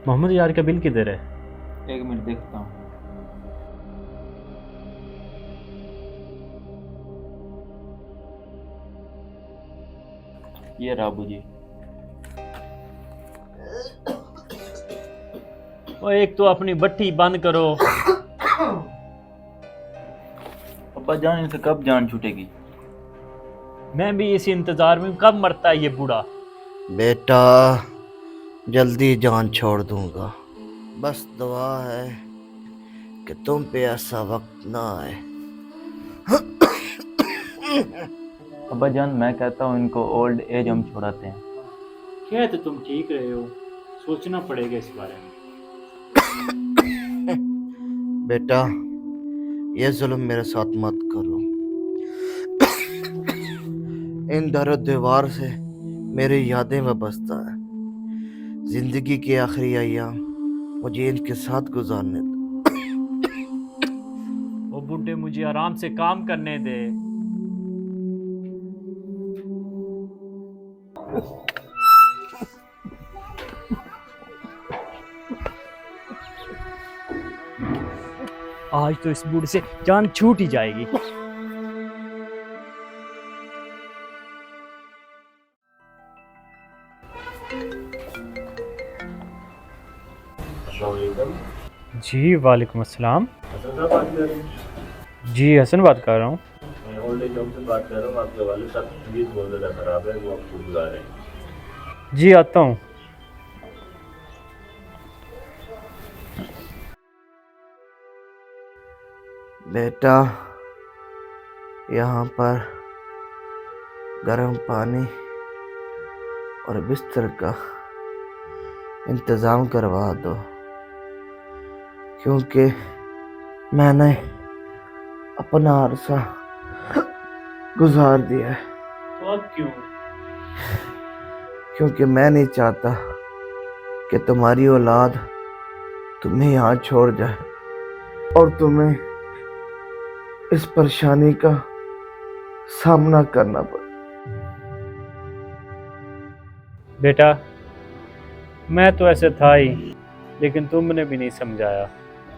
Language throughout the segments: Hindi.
मोहम्मद यार का बिल किधर है? एक मिनट देखता हूँ। ये राबू जी। और एक तो अपनी भट्टी बंद करो। अब्बा जान, इनसे कब जान छूटेगी? मैं भी इसी इंतजार में, कब मरता है ये बूढ़ा। बेटा, जल्दी जान छोड़ दूंगा। बस दुआ है कि तुम पे ऐसा वक्त ना आए। अब्बा जान, मैं कहता हूँ इनको ओल्ड एज हम छुड़ाते हैं। क्या तो तुम ठीक रहे हो, सोचना पड़ेगा इस बारे में। बेटा, ये जुल्म मेरे साथ मत करो। इन दर दीवार से मेरी यादें वाबस्ता है। जिंदगी के आखिरी अय्याम मुझे इनके साथ गुजारने दो। वो बूढ़े, मुझे आराम से काम करने दे। आज तो इस बूढ़े से जान छूट ही जाएगी। जी वालेकुम अस्सलाम। हसन साहब बात कर रहे हैं? जी हसन बात कर रहा हूँ। मैं ओल्ड एज होम से बात कर रहा हूँ। आपके वालिद साहब की तबीयत बहुत ज़्यादा ख़राब है, वो आपको बुला रहे हैं। जी आता हूँ। बेटा, यहाँ पर गर्म पानी और बिस्तर का इंतज़ाम करवा दो, क्योंकि मैंने अपना अरसा गुजार दिया है। तो अब क्यों? क्योंकि मैं नहीं चाहता कि तुम्हारी औलाद तुम्हें यहाँ छोड़ जाए और तुम्हें इस परेशानी का सामना करना पड़े। बेटा, मैं तो ऐसे था ही, लेकिन तुमने भी नहीं समझाया।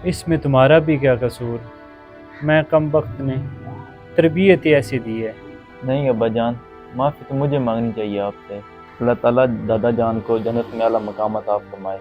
इसमें तुम्हारा भी क्या कसूर? मैं कम वक्त ने तरबियत ही ऐसी दी है। नहीं अब्बा जान, माफ़ी तो मुझे मांगनी चाहिए आपसे। अल्लाह ताला दादा जान को जन्नत में आला मकाम अता फरमाए।